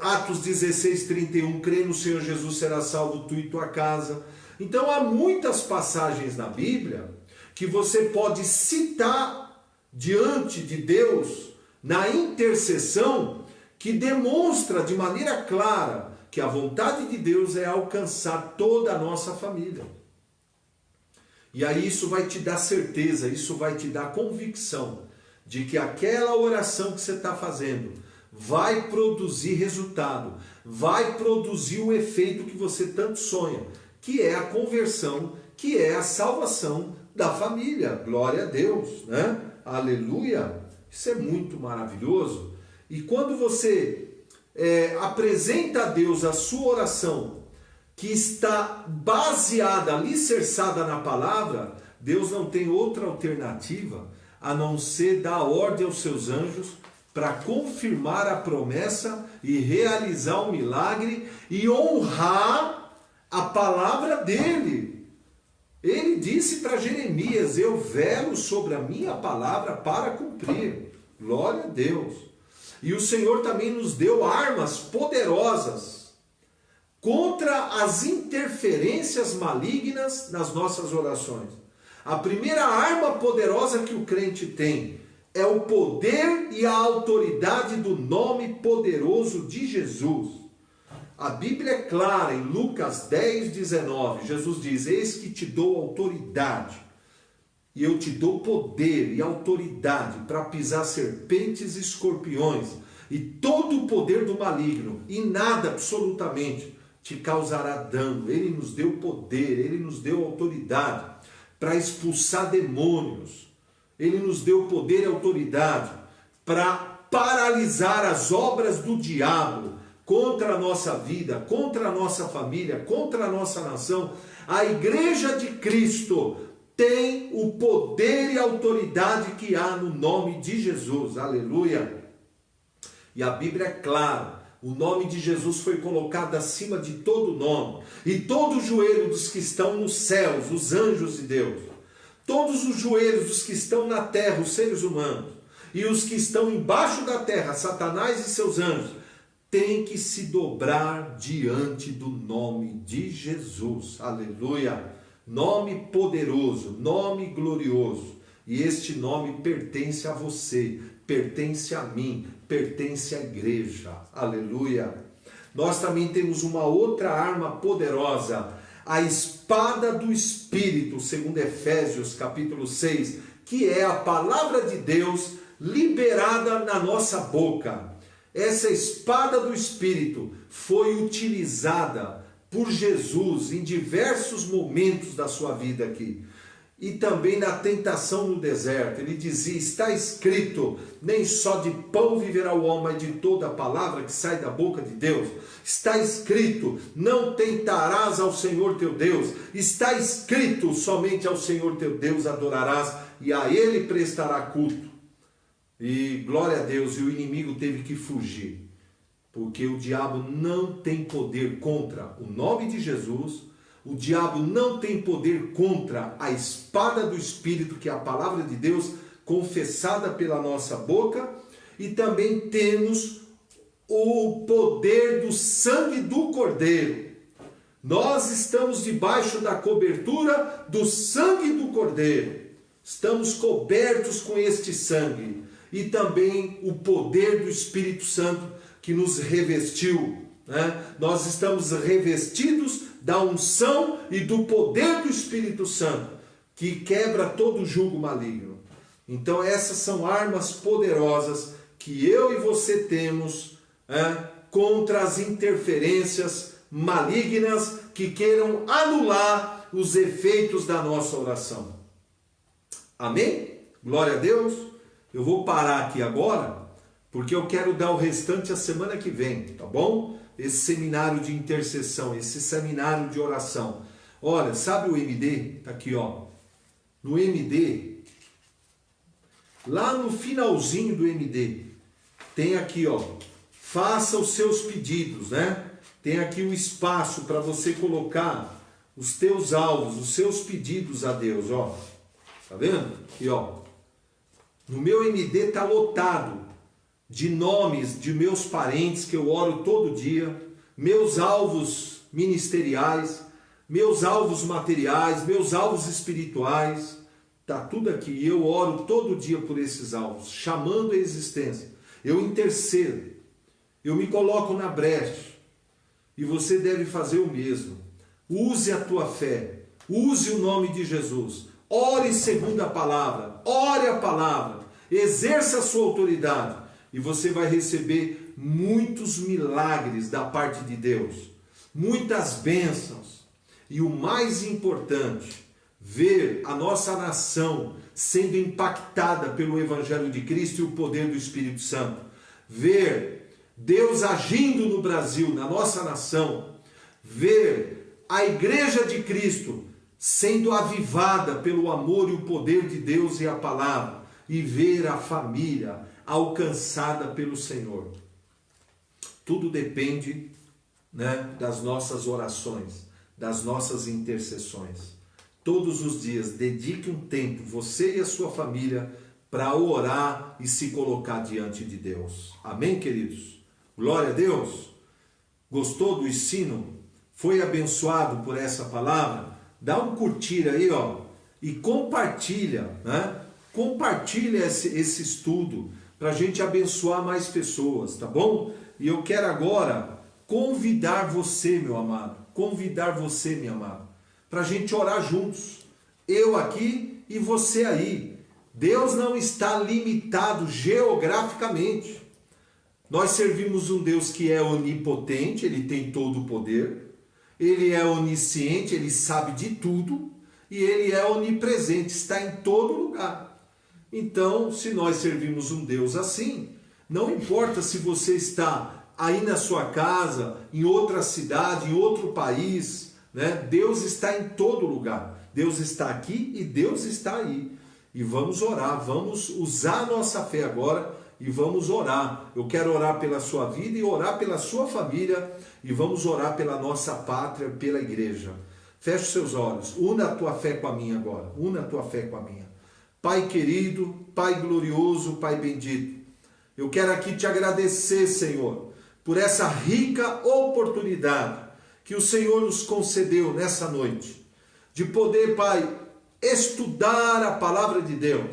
Atos 16:31, crê no Senhor Jesus, será salvo tu e tua casa. Então há muitas passagens na Bíblia que você pode citar diante de Deus na intercessão, que demonstra de maneira clara que a vontade de Deus é alcançar toda a nossa família. E aí isso vai te dar certeza, isso vai te dar convicção de que aquela oração que você está fazendo vai produzir resultado, vai produzir o efeito que você tanto sonha, que é a conversão, que é a salvação da família. Glória a Deus, né? Aleluia! Isso é muito maravilhoso. E quando você apresenta a Deus a sua oração, que está baseada, alicerçada na palavra, Deus não tem outra alternativa a não ser dar ordem aos seus anjos para confirmar a promessa e realizar o milagre e honrar a palavra dele. Ele disse para Jeremias, eu velo sobre a minha palavra para cumprir. Glória a Deus. E o Senhor também nos deu armas poderosas contra as interferências malignas nas nossas orações. A primeira arma poderosa que o crente tem é o poder e a autoridade do nome poderoso de Jesus. A Bíblia é clara em Lucas 10, 19. Jesus diz: eis que te dou autoridade, e eu te dou poder e autoridade para pisar serpentes e escorpiões, e todo o poder do maligno, e nada absolutamente te causará dano. Ele nos deu poder, ele nos deu autoridade para expulsar demônios. Ele nos deu poder e autoridade para paralisar as obras do diabo contra a nossa vida, contra a nossa família, contra a nossa nação. A igreja de Cristo tem o poder e autoridade que há no nome de Jesus. Aleluia! E a Bíblia é clara. O nome de Jesus foi colocado acima de todo nome. E todo o joelho dos que estão nos céus, os anjos de Deus, todos os joelhos dos que estão na terra, os seres humanos, e os que estão embaixo da terra, Satanás e seus anjos, têm que se dobrar diante do nome de Jesus. Aleluia! Nome poderoso, nome glorioso. E este nome pertence a você, pertence a mim, pertence à igreja. Aleluia! Nós também temos uma outra arma poderosa, a espada do Espírito, segundo Efésios capítulo 6, que é a palavra de Deus liberada na nossa boca. Essa espada do Espírito foi utilizada por Jesus em diversos momentos da sua vida aqui. E também na tentação no deserto. Ele dizia: está escrito, nem só de pão viverá o homem, mas de toda a palavra que sai da boca de Deus. Está escrito, não tentarás ao Senhor teu Deus. Está escrito, somente ao Senhor teu Deus adorarás e a Ele prestará culto. E glória a Deus, e o inimigo teve que fugir. Porque o diabo não tem poder contra o nome de Jesus. O diabo não tem poder contra a espada do Espírito, que é a palavra de Deus, confessada pela nossa boca. E também temos o poder do sangue do Cordeiro. Nós estamos debaixo da cobertura do sangue do Cordeiro. Estamos cobertos com este sangue. E também o poder do Espírito Santo que nos revestiu. Nós estamos revestidos da unção e do poder do Espírito Santo, que quebra todo jugo maligno. Então essas são armas poderosas que eu e você temos contra as interferências malignas que queiram anular os efeitos da nossa oração. Amém? Glória a Deus. Eu vou parar aqui agora, porque eu quero dar o restante a semana que vem, tá bom? Esse seminário de intercessão, esse seminário de oração. Olha, sabe o MD? Tá aqui, ó. No MD, lá no finalzinho do MD, tem aqui, ó, faça os seus pedidos, né? Tem aqui o espaço para você colocar os teus alvos, os seus pedidos a Deus, ó. Tá vendo? Aqui, ó. No meu MD tá lotado de nomes de meus parentes que eu oro todo dia, meus alvos ministeriais, meus alvos materiais, meus alvos espirituais, está tudo aqui. E eu oro todo dia por esses alvos, chamando a existência. Eu intercedo, eu me coloco na brecha, e você deve fazer o mesmo. Use a tua fé, use o nome de Jesus, ore segundo a palavra, ore a palavra, exerça a sua autoridade, e você vai receber muitos milagres da parte de Deus, muitas bênçãos. E o mais importante, ver a nossa nação sendo impactada pelo Evangelho de Cristo e o poder do Espírito Santo. Ver Deus agindo no Brasil, na nossa nação. Ver a Igreja de Cristo sendo avivada pelo amor e o poder de Deus e a palavra. E ver a família alcançada pelo Senhor. Tudo depende, das nossas orações, das nossas intercessões. Todos os dias, dedique um tempo, você e a sua família, para orar e se colocar diante de Deus. Amém, queridos? Glória a Deus. Gostou do ensino? Foi abençoado por essa palavra? Dá um curtir aí, ó, e compartilha, né? Compartilha esse estudo para a gente abençoar mais pessoas, tá bom? E eu quero agora convidar você, meu amado, convidar você, minha amada, para a gente orar juntos. Eu aqui e você aí. Deus não está limitado geograficamente. Nós servimos um Deus que é onipotente, Ele tem todo o poder. Ele é onisciente, Ele sabe de tudo. E Ele é onipresente, está em todo lugar. Então, se nós servimos um Deus assim, não importa se você está aí na sua casa, em outra cidade, em outro país, né? Deus está em todo lugar. Deus está aqui e Deus está aí. E vamos orar, vamos usar a nossa fé agora e vamos orar. Eu quero orar pela sua vida e orar pela sua família e vamos orar pela nossa pátria, pela igreja. Feche os seus olhos, una a tua fé com a minha agora, una a tua fé com a minha. Pai querido, Pai glorioso, Pai bendito, eu quero aqui te agradecer, Senhor, por essa rica oportunidade que o Senhor nos concedeu nessa noite, de poder, Pai, estudar a palavra de Deus,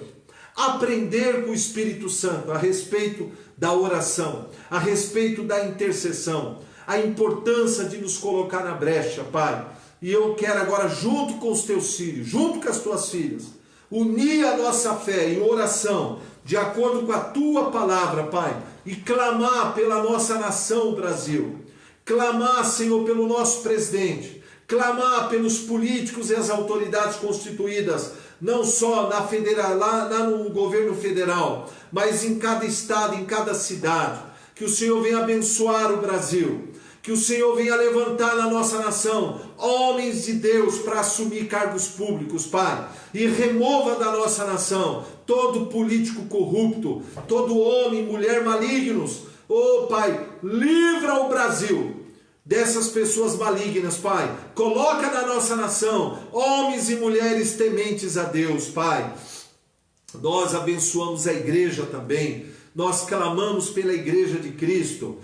aprender com o Espírito Santo a respeito da oração, a respeito da intercessão, a importância de nos colocar na brecha, Pai. E eu quero agora, junto com os teus filhos, junto com as tuas filhas, unir a nossa fé em oração, de acordo com a tua palavra, Pai, e clamar pela nossa nação, Brasil. Clamar, Senhor, pelo nosso presidente, clamar pelos políticos e as autoridades constituídas, não só lá no governo federal, mas em cada estado, em cada cidade. Que o Senhor venha abençoar o Brasil, que o Senhor venha levantar na nossa nação homens de Deus para assumir cargos públicos, Pai, e remova da nossa nação todo político corrupto, todo homem e mulher malignos. Oh, Pai, livra o Brasil dessas pessoas malignas, Pai. Coloca na nossa nação homens e mulheres tementes a Deus, Pai. Nós abençoamos a igreja também. Nós clamamos pela igreja de Cristo,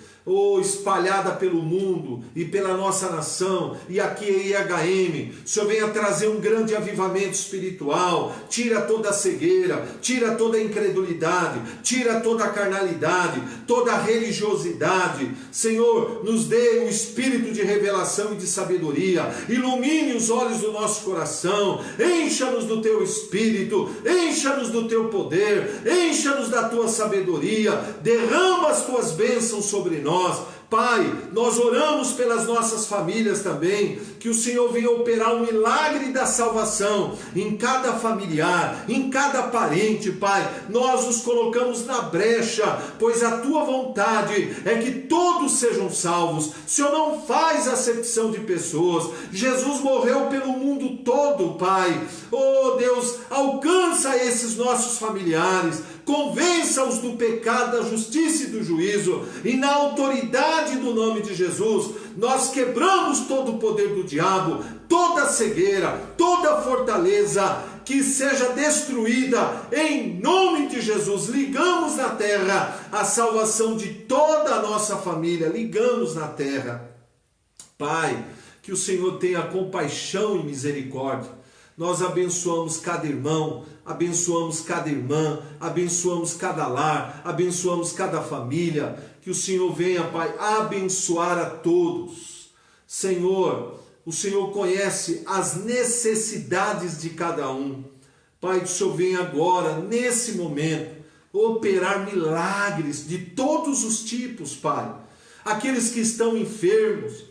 espalhada pelo mundo e pela nossa nação, e aqui em IHM, o Senhor venha trazer um grande avivamento espiritual, tira toda a cegueira, tira toda a incredulidade, tira toda a carnalidade, toda a religiosidade. Senhor, nos dê o espírito de revelação e de sabedoria, ilumine os olhos do nosso coração, encha-nos do teu espírito, encha-nos do teu poder, encha-nos da tua sabedoria, derrama as tuas bênçãos sobre nós. Pai, nós oramos pelas nossas famílias também, que o Senhor venha operar um milagre da salvação em cada familiar, em cada parente, Pai. Nós nos colocamos na brecha, pois a tua vontade é que todos sejam salvos. O Senhor não faz acepção de pessoas. Jesus morreu pelo mundo todo, Pai. Oh Deus, alcança esses nossos familiares, convença-os do pecado, da justiça e do juízo, e na autoridade do nome de Jesus, nós quebramos todo o poder do diabo, toda a cegueira, toda a fortaleza, que seja destruída em nome de Jesus. Ligamos na terra a salvação de toda a nossa família, ligamos na terra. Pai, que o Senhor tenha compaixão e misericórdia. Nós abençoamos cada irmão, abençoamos cada irmã, abençoamos cada lar, abençoamos cada família. Que o Senhor venha, Pai, abençoar a todos. Senhor, o Senhor conhece as necessidades de cada um. Pai, que o Senhor venha agora, nesse momento, operar milagres de todos os tipos, Pai. Aqueles que estão enfermos,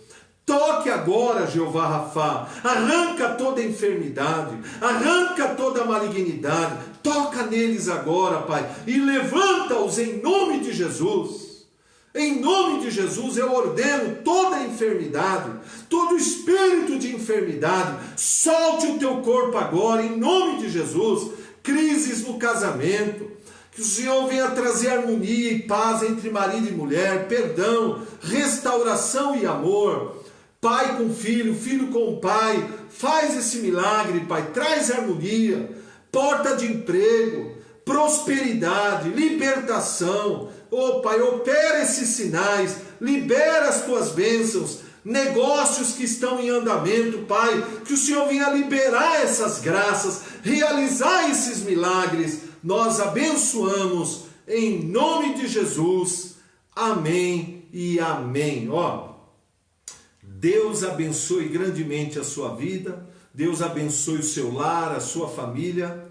toque agora, Jeová Rafá, arranca toda enfermidade, arranca toda malignidade, toca neles agora, Pai, e levanta-os em nome de Jesus. Em nome de Jesus eu ordeno toda enfermidade, todo espírito de enfermidade, solte o teu corpo agora, em nome de Jesus. Crises no casamento, que o Senhor venha trazer harmonia e paz entre marido e mulher, perdão, restauração e amor. Pai com filho, filho com pai, faz esse milagre, Pai, traz harmonia, porta de emprego, prosperidade, libertação. Oh, Pai, opera esses sinais, libera as tuas bênçãos, negócios que estão em andamento, Pai, que o Senhor venha liberar essas graças, realizar esses milagres. Nós abençoamos em nome de Jesus. Amém e amém. Deus abençoe grandemente a sua vida, Deus abençoe o seu lar, a sua família,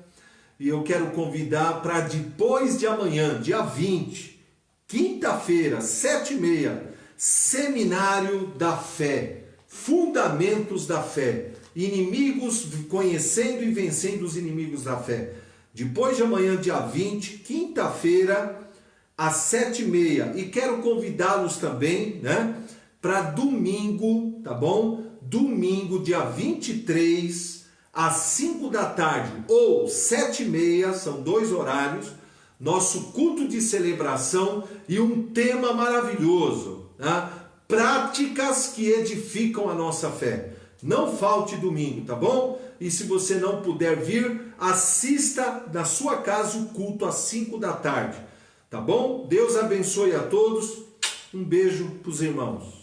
e eu quero convidar para depois de amanhã, dia 20, quinta-feira, 7h30, Seminário da Fé, Fundamentos da Fé, inimigos, conhecendo e vencendo os inimigos da fé. Depois de amanhã, dia 20, quinta-feira, às 7h30, e quero convidá-los também, para domingo, tá bom? Domingo, dia 23, às 5 da tarde ou 7h30, são 2 horários, nosso culto de celebração e um tema maravilhoso, práticas que edificam a nossa fé. Não falte domingo, tá bom? E se você não puder vir, assista na sua casa o culto às 5 da tarde, tá bom? Deus abençoe a todos, um beijo para os irmãos.